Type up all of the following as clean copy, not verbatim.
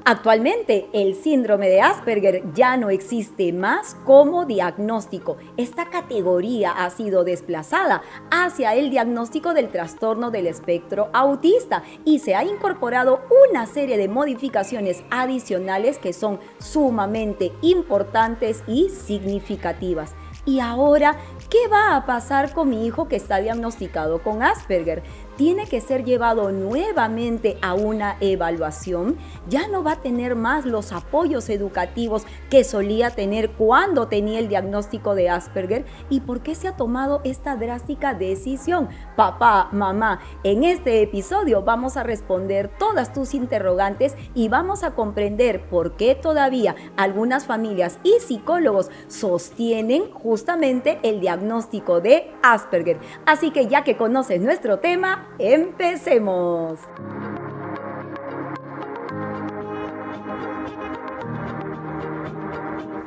Actualmente, el síndrome de Asperger ya no existe más como diagnóstico. Esta categoría ha sido desplazada hacia el diagnóstico del trastorno del espectro autista y se ha incorporado una serie de modificaciones adicionales que son sumamente importantes y significativas. Y ahora, ¿qué va a pasar con mi hijo que está diagnosticado con Asperger? Tiene que ser llevado nuevamente a una evaluación. Ya no va a tener más los apoyos educativos que solía tener cuando tenía el diagnóstico de Asperger. ¿Y por qué se ha tomado esta drástica decisión? Papá, mamá, en este episodio vamos a responder todas tus interrogantes y vamos a comprender por qué todavía algunas familias y psicólogos sostienen justamente el diagnóstico de Asperger. Así que ya que conoces nuestro tema, ¡empecemos!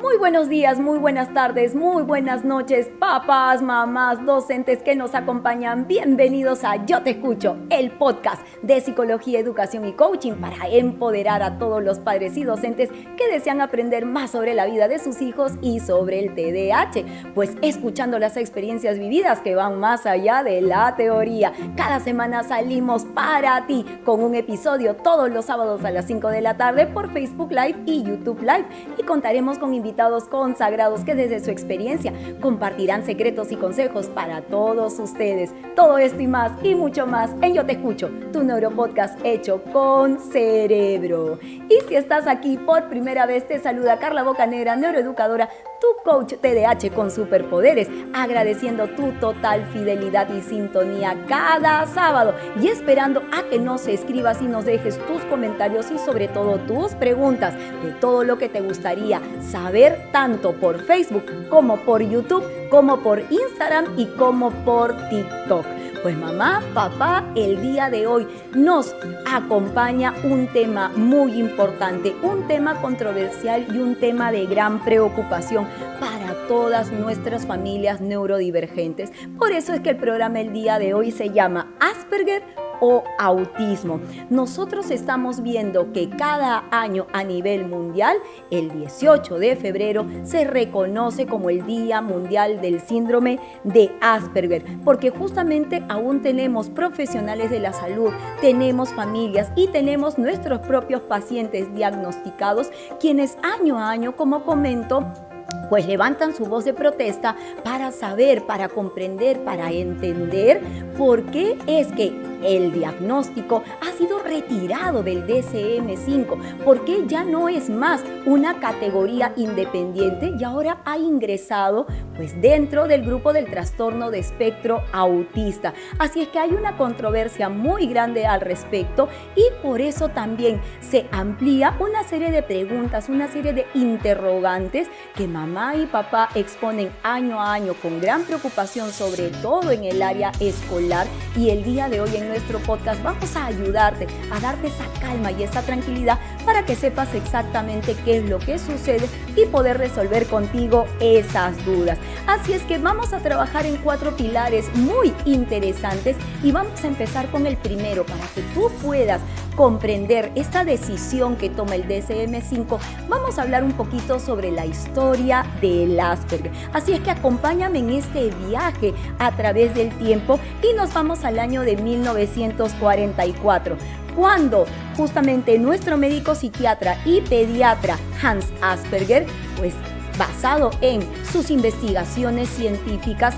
Muy buenos días, muy buenas tardes, muy buenas noches, papás, mamás, docentes que nos acompañan. Bienvenidos a Yo Te Escucho, el podcast de psicología, educación y coaching para empoderar a todos los padres y docentes que desean aprender más sobre la vida de sus hijos y sobre el TDAH, pues escuchando las experiencias vividas que van más allá de la teoría. Cada semana salimos para ti con un episodio todos los sábados a las 5 de la tarde por Facebook Live y YouTube Live y contaremos con invitados consagrados que desde su experiencia compartirán secretos y consejos para todos ustedes. Todo esto y más y mucho más en Yo Te Escucho, tu neuropodcast hecho con cerebro. Y si estás aquí por primera vez, te saluda Carla Bocanegra, neuroeducadora, tu coach TDAH con superpoderes, agradeciendo tu total fidelidad y sintonía cada sábado y esperando a que nos escribas y nos dejes tus comentarios y sobre todo tus preguntas de todo lo que te gustaría saber tanto por Facebook como por YouTube, como por Instagram y como por TikTok. Pues mamá, papá, el día de hoy nos acompaña un tema muy importante, un tema controversial y un tema de gran preocupación para todas nuestras familias neurodivergentes. Por eso es que el programa el día de hoy se llama Asperger o autismo. Nosotros estamos viendo que cada año a nivel mundial, el 18 de febrero, se reconoce como el Día Mundial del Síndrome de Asperger, porque justamente aún tenemos profesionales de la salud, tenemos familias y tenemos nuestros propios pacientes diagnosticados, quienes año a año, como comento, pues levantan su voz de protesta para saber, para comprender, para entender por qué es que el diagnóstico ha sido retirado del DSM-5, por qué ya no es más una categoría independiente y ahora ha ingresado pues dentro del grupo del trastorno de espectro autista. Así es que hay una controversia muy grande al respecto y por eso también se amplía una serie de preguntas, una serie de interrogantes que mamá y papá exponen año a año con gran preocupación, sobre todo en el área escolar. Y el día de hoy en nuestro podcast vamos a ayudarte a darte esa calma y esa tranquilidad para que sepas exactamente qué es lo que sucede y poder resolver contigo esas dudas. Así es que vamos a trabajar en 4 pilares muy interesantes y vamos a empezar con el primero para que tú puedas comprender esta decisión que toma el DSM-5. Vamos a hablar un poquito sobre la historia del Asperger. Así es que acompáñame en este viaje a través del tiempo y nos vamos al año de 1944. Cuando justamente nuestro médico psiquiatra y pediatra Hans Asperger, pues basado en sus investigaciones científicas,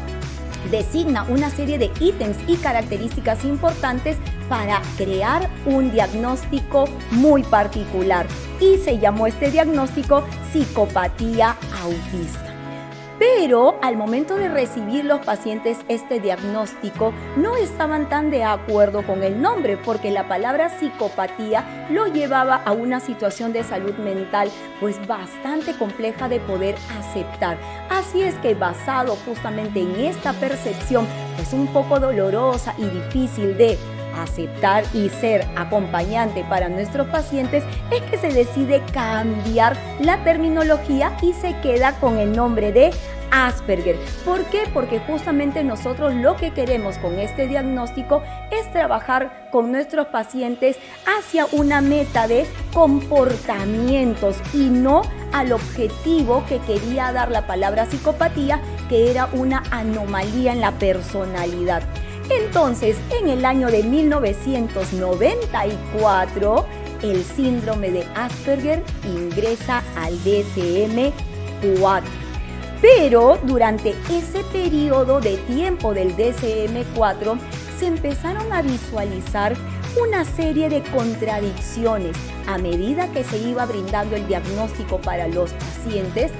designa una serie de ítems y características importantes para crear un diagnóstico muy particular y se llamó este diagnóstico psicopatía autista. Pero al momento de recibir los pacientes este diagnóstico no estaban tan de acuerdo con el nombre porque la palabra psicopatía lo llevaba a una situación de salud mental pues bastante compleja de poder aceptar. Así es que basado justamente en esta percepción pues un poco dolorosa y difícil de aceptar y ser acompañante para nuestros pacientes, es que se decide cambiar la terminología y se queda con el nombre de Asperger. ¿Por qué? Porque justamente nosotros lo que queremos con este diagnóstico es trabajar con nuestros pacientes hacia una meta de comportamientos y no al objetivo que quería dar la palabra psicopatía, que era una anomalía en la personalidad. Entonces, en el año de 1994, el síndrome de Asperger ingresa al DSM-4. Pero durante ese periodo de tiempo del DSM-4 se empezaron a visualizar una serie de contradicciones. A medida que se iba brindando el diagnóstico para los pacientes,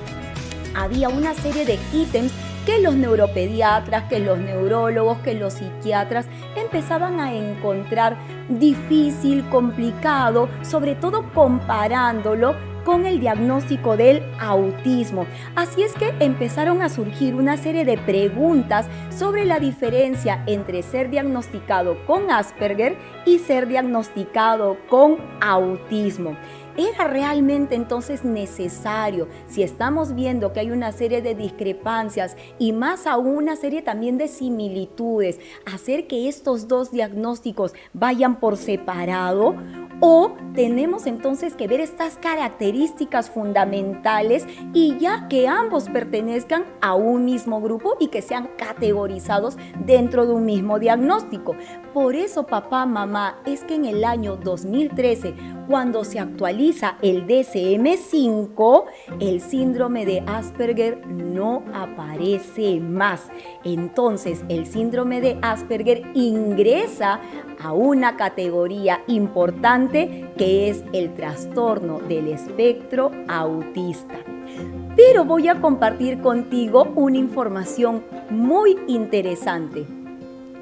había una serie de ítems que los neuropediatras, que los neurólogos, que los psiquiatras empezaban a encontrar difícil, complicado, sobre todo comparándolo con el diagnóstico del autismo. Así es que empezaron a surgir una serie de preguntas sobre la diferencia entre ser diagnosticado con Asperger y ser diagnosticado con autismo. ¿Era realmente entonces necesario, si estamos viendo que hay una serie de discrepancias y más aún una serie también de similitudes, hacer que estos dos diagnósticos vayan por separado? ¿O tenemos entonces que ver estas características fundamentales y ya que ambos pertenezcan a un mismo grupo y que sean categorizados dentro de un mismo diagnóstico? Por eso, papá, mamá, es que en el año 2013, cuando se actualiza el DSM-5, el síndrome de Asperger no aparece más. Entonces, el síndrome de Asperger ingresa a una categoría importante que es el trastorno del espectro autista. Pero voy a compartir contigo una información muy interesante.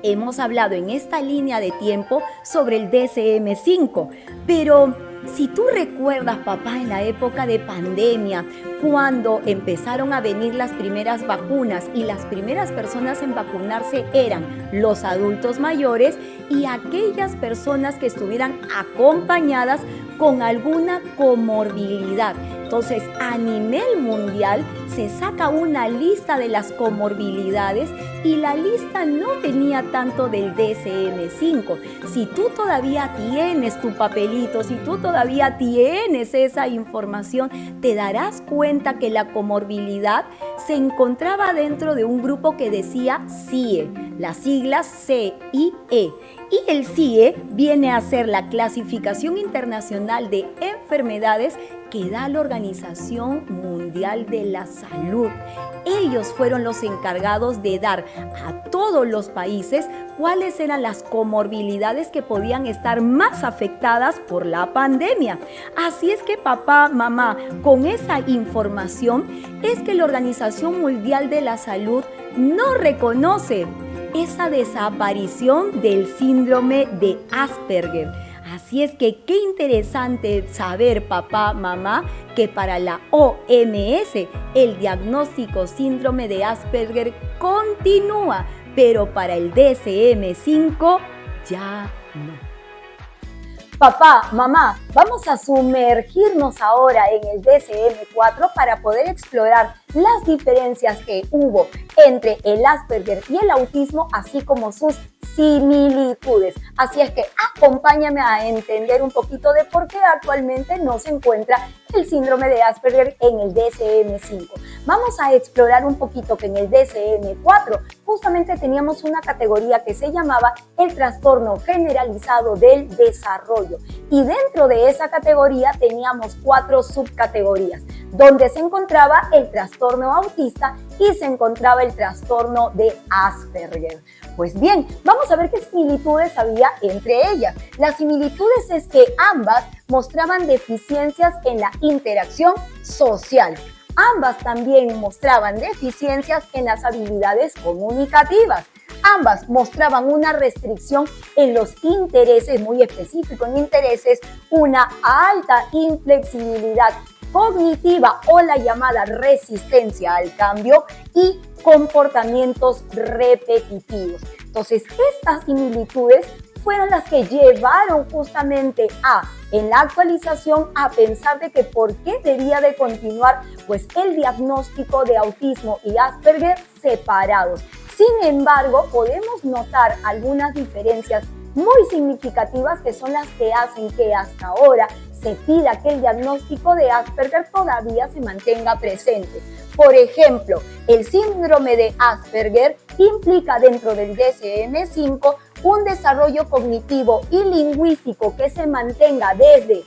Hemos hablado en esta línea de tiempo sobre el DSM-5, pero si tú recuerdas, papá, en la época de pandemia, cuando empezaron a venir las primeras vacunas y las primeras personas en vacunarse eran los adultos mayores y aquellas personas que estuvieran acompañadas con alguna comorbilidad. Entonces, a nivel mundial se saca una lista de las comorbilidades y la lista no venía tanto del DSM-5. Si tú todavía tienes tu papelito, si tú todavía tienes esa información, te darás cuenta que la comorbilidad se encontraba dentro de un grupo que decía CIE, las siglas CIE. Y el CIE viene a ser la clasificación internacional de enfermedades que da la Organización Mundial de la Salud. Ellos fueron los encargados de dar a todos los países cuáles eran las comorbilidades que podían estar más afectadas por la pandemia. Así es que papá, mamá, con esa información es que la Organización Mundial de la Salud no reconoce esa desaparición del síndrome de Asperger. Así es que qué interesante saber, papá, mamá, que para la OMS el diagnóstico síndrome de Asperger continúa, pero para el DSM-5 ya no. Papá, mamá, vamos a sumergirnos ahora en el DSM-4 para poder explorar las diferencias que hubo entre el Asperger y el autismo, así como sus similitudes. Así es que acompáñame a entender un poquito de por qué actualmente no se encuentra el síndrome de Asperger en el DSM-5. Vamos a explorar un poquito que en el DSM-4 justamente teníamos una categoría que se llamaba el trastorno generalizado del desarrollo. Y dentro de esa categoría teníamos 4 subcategorías, donde se encontraba el trastorno autista y se encontraba el trastorno de Asperger. Pues bien, vamos a ver qué similitudes había entre ellas. Las similitudes es que ambas mostraban deficiencias en la interacción social. Ambas también mostraban deficiencias en las habilidades comunicativas. Ambas mostraban una restricción en los intereses, muy específico en intereses, una alta inflexibilidad cognitiva o la llamada resistencia al cambio y comportamientos repetitivos. Entonces, estas similitudes fueron las que llevaron justamente en la actualización a pensar de que por qué debía de continuar pues el diagnóstico de autismo y Asperger separados. Sin embargo, podemos notar algunas diferencias muy significativas que son las que hacen que hasta ahora se pida que el diagnóstico de Asperger todavía se mantenga presente. Por ejemplo, el síndrome de Asperger implica dentro del DSM-5 un desarrollo cognitivo y lingüístico que se mantenga desde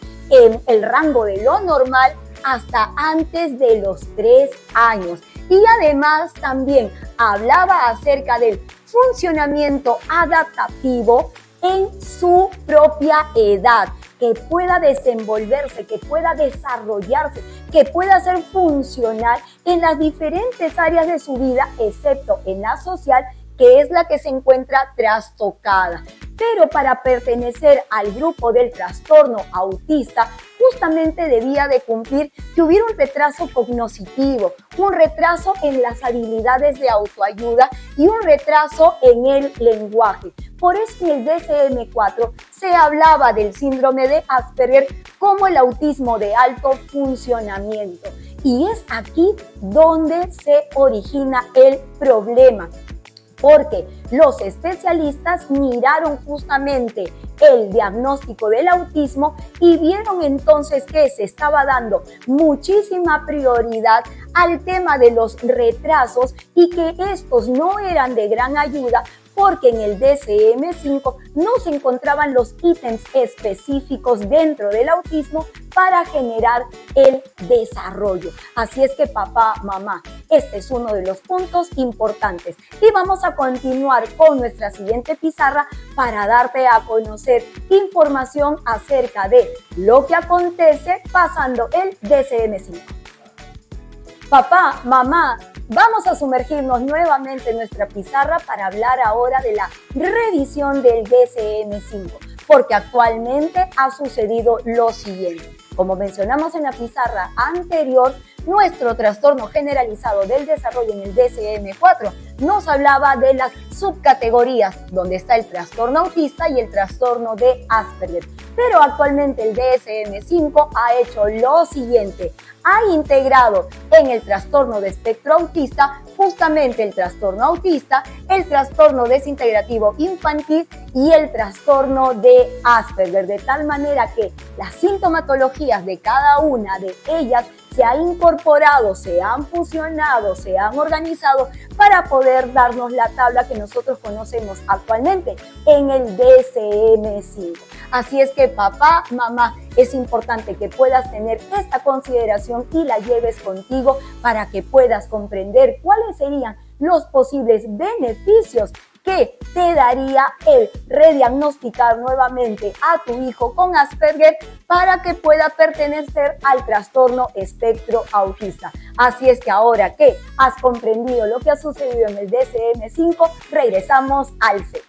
el rango de lo normal hasta antes de los 3 años. Y además también hablaba acerca del funcionamiento adaptativo en su propia edad, que pueda desenvolverse, que pueda desarrollarse, que pueda ser funcional en las diferentes áreas de su vida, excepto en la social, que es la que se encuentra trastocada. Pero para pertenecer al grupo del trastorno autista, justamente debía de cumplir que hubiera un retraso cognitivo, un retraso en las habilidades de autoayuda y un retraso en el lenguaje. Por eso en el DSM-4 se hablaba del síndrome de Asperger como el autismo de alto funcionamiento. Y es aquí donde se origina el problema, porque los especialistas miraron justamente el diagnóstico del autismo y vieron entonces que se estaba dando muchísima prioridad al tema de los retrasos y que estos no eran de gran ayuda, porque en el DSM-5 no se encontraban los ítems específicos dentro del autismo para generar el desarrollo. Así es que papá, mamá, este es uno de los puntos importantes. Y vamos a continuar con nuestra siguiente pizarra para darte a conocer información acerca de lo que acontece pasando el DSM-5. Papá, mamá, vamos a sumergirnos nuevamente en nuestra pizarra para hablar ahora de la revisión del DSM-5, porque actualmente ha sucedido lo siguiente. Como mencionamos en la pizarra anterior, nuestro trastorno generalizado del desarrollo en el DSM-4 nos hablaba de las subcategorías, donde está el trastorno autista y el trastorno de Asperger. Pero actualmente el DSM-5 ha hecho lo siguiente: ha integrado en el trastorno de espectro autista justamente el trastorno autista, el trastorno desintegrativo infantil y el trastorno de Asperger, de tal manera que las sintomatologías de cada una de ellas se han incorporado, se han fusionado, se han organizado para poder darnos la tabla que nosotros conocemos actualmente en el DSM-5. Así es que papá, mamá, es importante que puedas tener esta consideración y la lleves contigo para que puedas comprender cuáles serían los posibles beneficios que te daría el rediagnosticar nuevamente a tu hijo con Asperger para que pueda pertenecer al trastorno espectro autista. Así es que ahora que has comprendido lo que ha sucedido en el DSM-5, regresamos al set.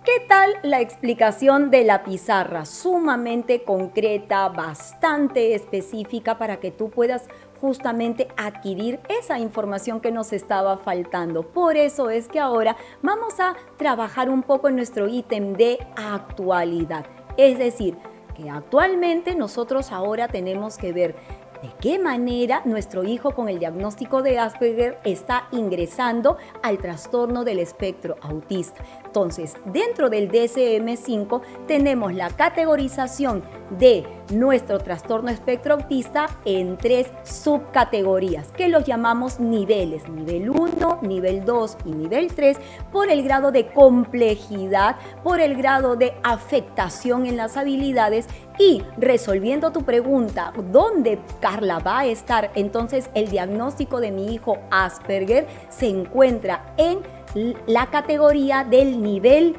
¿Qué tal la explicación de la pizarra? Sumamente concreta, bastante específica para que tú puedas justamente adquirir esa información que nos estaba faltando. Por eso es que ahora vamos a trabajar un poco en nuestro ítem de actualidad. Es decir, que actualmente nosotros ahora tenemos que ver de qué manera nuestro hijo con el diagnóstico de Asperger está ingresando al trastorno del espectro autista. Entonces, dentro del DSM-5 tenemos la categorización de nuestro trastorno espectro autista en 3 subcategorías, que los llamamos niveles, nivel 1, nivel 2 y nivel 3, por el grado de complejidad, por el grado de afectación en las habilidades. Y resolviendo tu pregunta, ¿dónde, Carla, va a estar entonces el diagnóstico de mi hijo Asperger? Se encuentra en la categoría del nivel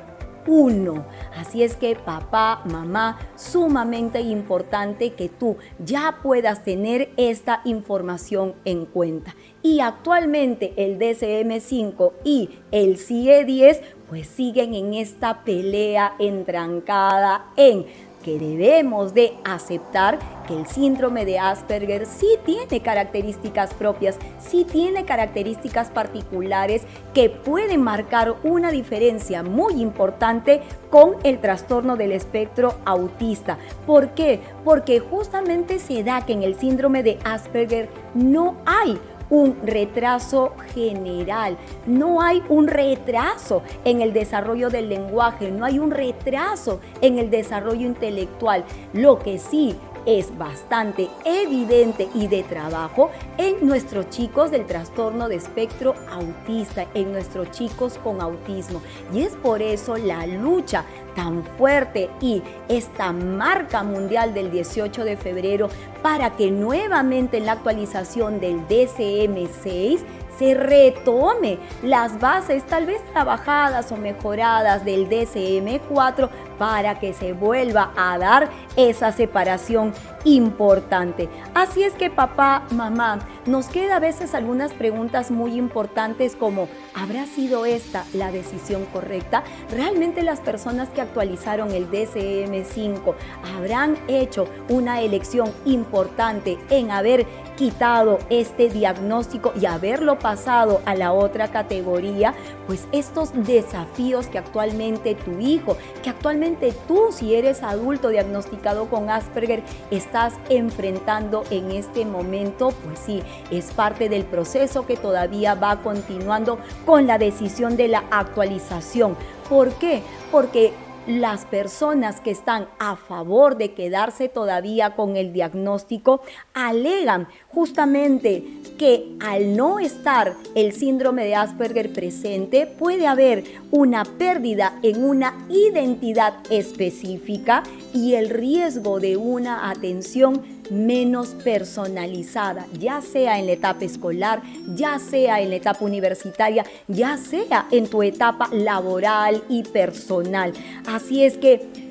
1. Así es que papá, mamá, sumamente importante que tú ya puedas tener esta información en cuenta. Y actualmente el DSM-5 y el CIE-10 pues siguen en esta pelea entrancada en que debemos de aceptar que el síndrome de Asperger sí tiene características propias, sí tiene características particulares que pueden marcar una diferencia muy importante con el trastorno del espectro autista. ¿Por qué? Porque justamente se da que en el síndrome de Asperger no hay un retraso general, no hay un retraso en el desarrollo del lenguaje, no hay un retraso en el desarrollo intelectual. Lo que sí es bastante evidente y de trabajo en nuestros chicos del trastorno de espectro autista, en nuestros chicos con autismo. Y es por eso la lucha tan fuerte y esta marca mundial del 18 de febrero para que nuevamente en la actualización del DSM-6 se retome las bases tal vez trabajadas o mejoradas del DSM-4 para que se vuelva a dar esa separación importante. Así es que papá, mamá, nos queda a veces algunas preguntas muy importantes como ¿habrá sido esta la decisión correcta? ¿Realmente las personas que actualizaron el DSM-5 habrán hecho una elección importante en haber quitado este diagnóstico y haberlo pasado a la otra categoría? Pues estos desafíos que actualmente tu hijo, que actualmente tú, si eres adulto diagnosticado con Asperger, estás enfrentando en este momento, pues sí, es parte del proceso que todavía va continuando con la decisión de la actualización. ¿Por qué? Porque las personas que están a favor de quedarse todavía con el diagnóstico alegan justamente que al no estar el síndrome de Asperger presente puede haber una pérdida en una identidad específica y el riesgo de una atención menos personalizada, ya sea en la etapa escolar, ya sea en la etapa universitaria, ya sea en tu etapa laboral y personal. Así es que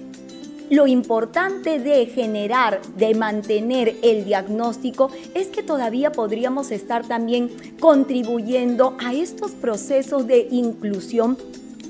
lo importante de generar, de mantener el diagnóstico es que todavía podríamos estar también contribuyendo a estos procesos de inclusión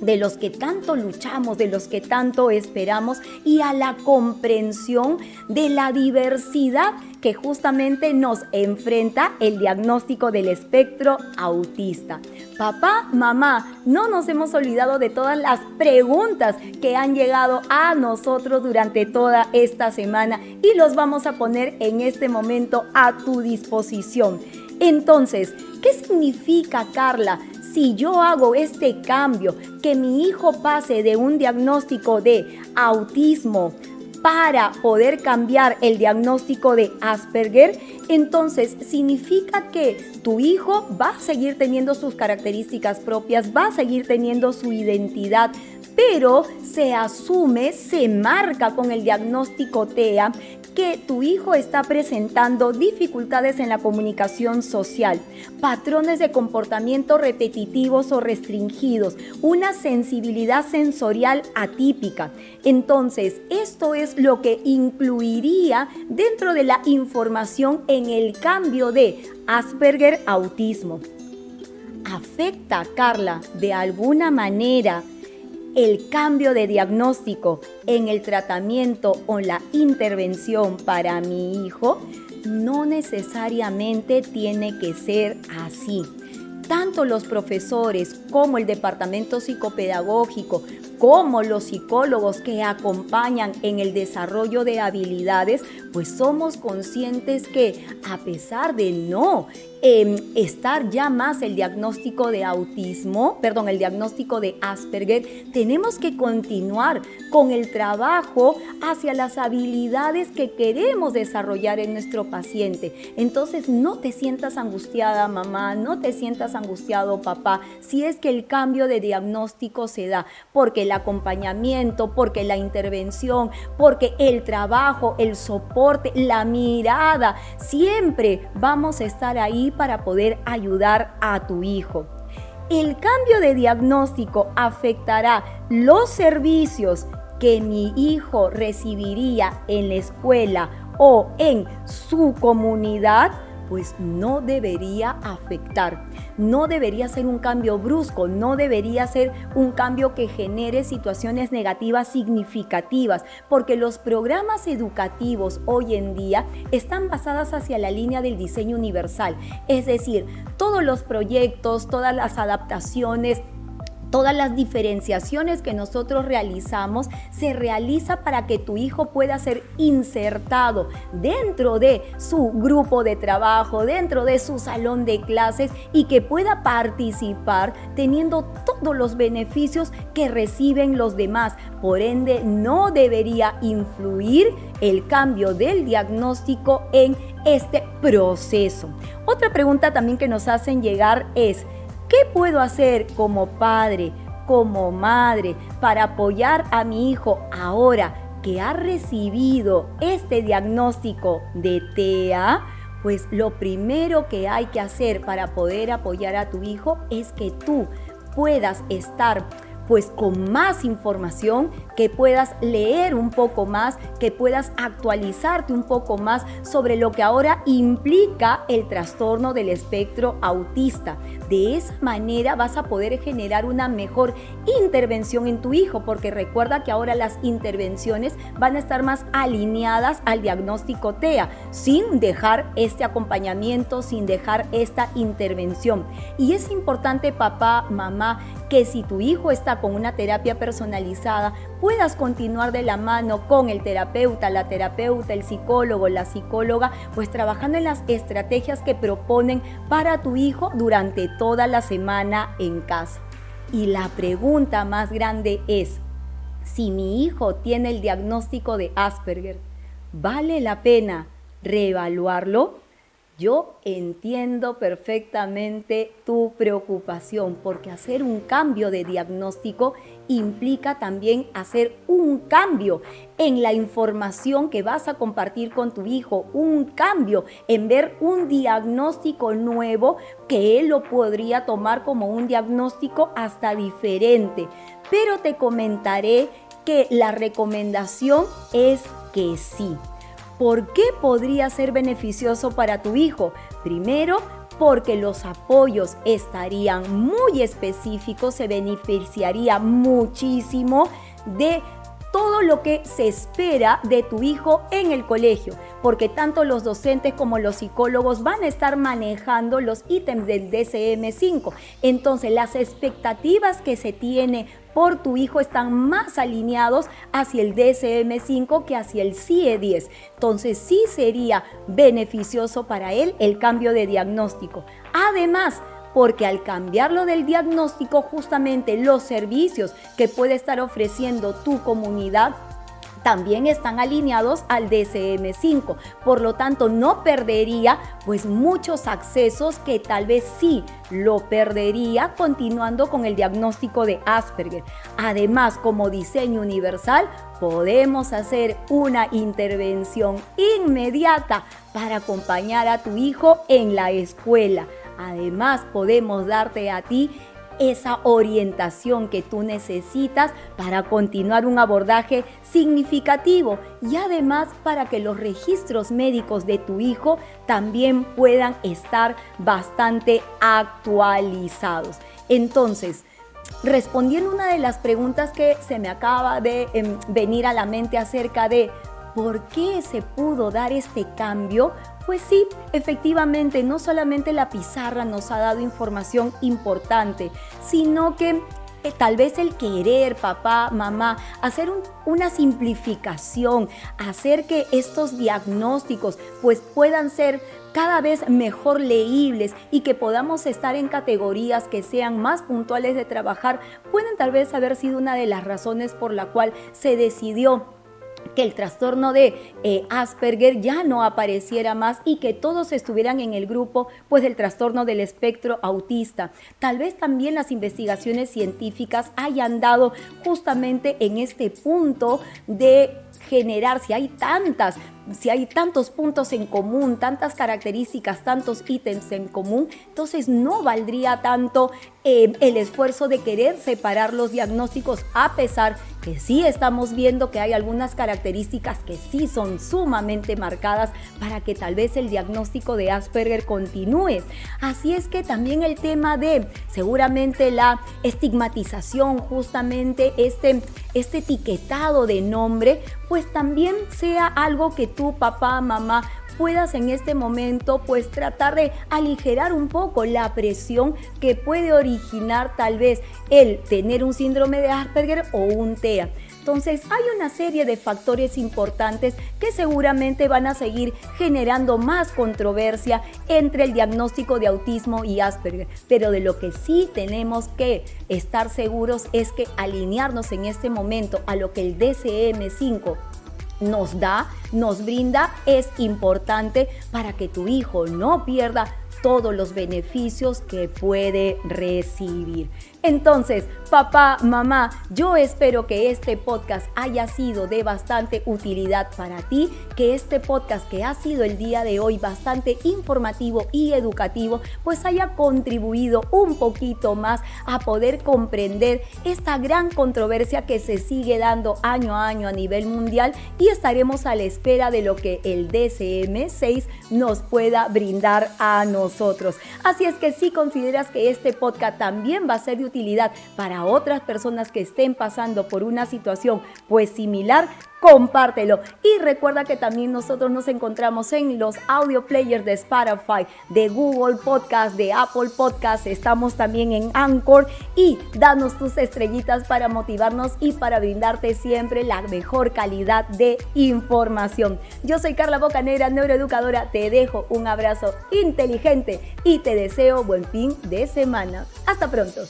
de los que tanto luchamos, de los que tanto esperamos y a la comprensión de la diversidad que justamente nos enfrenta el diagnóstico del espectro autista. Papá, mamá, no nos hemos olvidado de todas las preguntas que han llegado a nosotros durante toda esta semana y los vamos a poner en este momento a tu disposición. Entonces, ¿qué significa, Carla, si yo hago este cambio, que mi hijo pase de un diagnóstico de autismo para poder cambiar el diagnóstico de Asperger? Entonces significa que tu hijo va a seguir teniendo sus características propias, va a seguir teniendo su identidad, pero se asume, se marca con el diagnóstico TEA que tu hijo está presentando dificultades en la comunicación social, patrones de comportamiento repetitivos o restringidos, una sensibilidad sensorial atípica. Entonces, esto es lo que incluiría dentro de la información en el cambio de Asperger a autismo. ¿Afecta, Carla, de alguna manera el cambio de diagnóstico en el tratamiento o la intervención para mi hijo? No necesariamente tiene que ser así. Tanto los profesores como el departamento psicopedagógico, como los psicólogos que acompañan en el desarrollo de habilidades, pues somos conscientes que a pesar de no estar ya más el diagnóstico de el diagnóstico de Asperger, tenemos que continuar con el trabajo hacia las habilidades que queremos desarrollar en nuestro paciente. Entonces, no te sientas angustiada, mamá, no te sientas angustiado, papá, si es que el cambio de diagnóstico se da, porque el acompañamiento, porque la intervención, porque el trabajo, el soporte, la mirada, siempre vamos a estar ahí para poder ayudar a tu hijo. El cambio de diagnóstico afectará los servicios que mi hijo recibiría en la escuela o en su comunidad, pues no debería afectar. no debería ser un cambio brusco, no debería ser un cambio que genere situaciones negativas significativas, porque los programas educativos hoy en día están basados hacia la línea del diseño universal, es decir, todos los proyectos, todas las adaptaciones, todas las diferenciaciones que nosotros realizamos se realiza para que tu hijo pueda ser insertado dentro de su grupo de trabajo, dentro de su salón de clases y que pueda participar teniendo todos los beneficios que reciben los demás. Por ende, no debería influir el cambio del diagnóstico en este proceso. Otra pregunta también que nos hacen llegar es: ¿qué puedo hacer como padre, como madre, para apoyar a mi hijo ahora que ha recibido este diagnóstico de TEA? Pues lo primero que hay que hacer para poder apoyar a tu hijo es que tú puedas estar con más información, que puedas leer un poco más, que puedas actualizarte un poco más sobre lo que ahora implica el trastorno del espectro autista. De esa manera vas a poder generar una mejor intervención en tu hijo, porque recuerda que ahora las intervenciones van a estar más alineadas al diagnóstico TEA, sin dejar este acompañamiento, sin dejar esta intervención. Y es importante, papá, mamá, que si tu hijo está con una terapia personalizada, puedas continuar de la mano con el terapeuta, la terapeuta, el psicólogo, la psicóloga, pues trabajando en las estrategias que proponen para tu hijo durante toda la semana en casa. Y la pregunta más grande es: si mi hijo tiene el diagnóstico de Asperger, ¿vale la pena reevaluarlo? Yo entiendo perfectamente tu preocupación, porque hacer un cambio de diagnóstico implica también hacer un cambio en la información que vas a compartir con tu hijo, un cambio en ver un diagnóstico nuevo que él lo podría tomar como un diagnóstico hasta diferente. Pero te comentaré que la recomendación es que sí. ¿Por qué podría ser beneficioso para tu hijo? Primero, porque los apoyos estarían muy específicos, se beneficiaría muchísimo de todo lo que se espera de tu hijo en el colegio, porque tanto los docentes como los psicólogos van a estar manejando los ítems del DSM-5. Entonces, las expectativas que se tiene por tu hijo están más alineados hacia el DSM-5 que hacia el CIE-10. Entonces, sí sería beneficioso para él el cambio de diagnóstico. Además, porque al cambiarlo del diagnóstico, justamente los servicios que puede estar ofreciendo tu comunidad también están alineados al DSM-5. Por lo tanto, no perdería muchos accesos que tal vez sí lo perdería continuando con el diagnóstico de Asperger. Además, como diseño universal, podemos hacer una intervención inmediata para acompañar a tu hijo en la escuela. Además, podemos darte a ti esa orientación que tú necesitas para continuar un abordaje significativo y además para que los registros médicos de tu hijo también puedan estar bastante actualizados. Entonces, respondiendo una de las preguntas que se me acaba de venir a la mente acerca de ¿por qué se pudo dar este cambio? Pues sí, efectivamente, no solamente la pizarra nos ha dado información importante, sino que tal vez el querer, papá, mamá, hacer una simplificación, hacer que estos diagnósticos puedan ser cada vez mejor leíbles y que podamos estar en categorías que sean más puntuales de trabajar, pueden tal vez haber sido una de las razones por la cual se decidió que el trastorno de Asperger ya no apareciera más y que todos estuvieran en el grupo del trastorno del espectro autista. Tal vez también las investigaciones científicas hayan dado justamente en este punto de generar, si hay tantas si hay tantos puntos en común, tantas características, tantos ítems en común, entonces no valdría tanto el esfuerzo de querer separar los diagnósticos, a pesar que sí estamos viendo que hay algunas características que sí son sumamente marcadas para que tal vez el diagnóstico de Asperger continúe. Así es que también el tema de seguramente la estigmatización, justamente este etiquetado de nombre, pues también sea algo que tú, papá, mamá, puedas en este momento pues tratar de aligerar un poco la presión que puede originar tal vez el tener un síndrome de Asperger o un TEA. Entonces hay una serie de factores importantes que seguramente van a seguir generando más controversia entre el diagnóstico de autismo y Asperger, pero de lo que sí tenemos que estar seguros es que alinearnos en este momento a lo que el DSM-5 nos brinda es importante para que tu hijo no pierda todos los beneficios que puede recibir. Entonces, papá, mamá, yo espero que este podcast haya sido de bastante utilidad para ti, que este podcast que ha sido el día de hoy bastante informativo y educativo, pues haya contribuido un poquito más a poder comprender esta gran controversia que se sigue dando año a año a nivel mundial, y estaremos a la espera de lo que el DSM-6 nos pueda brindar a nosotros. Así es que si consideras que este podcast también va a ser de utilidad para otras personas que estén pasando por una situación pues similar, compártelo. Y recuerda que también nosotros nos encontramos en los audio players de Spotify, de Google Podcast, de Apple Podcast. Estamos también en Anchor, y danos tus estrellitas para motivarnos y para brindarte siempre la mejor calidad de información. Yo soy Carla Bocanegra, neuroeducadora. Te dejo un abrazo inteligente y te deseo buen fin de semana. Hasta pronto.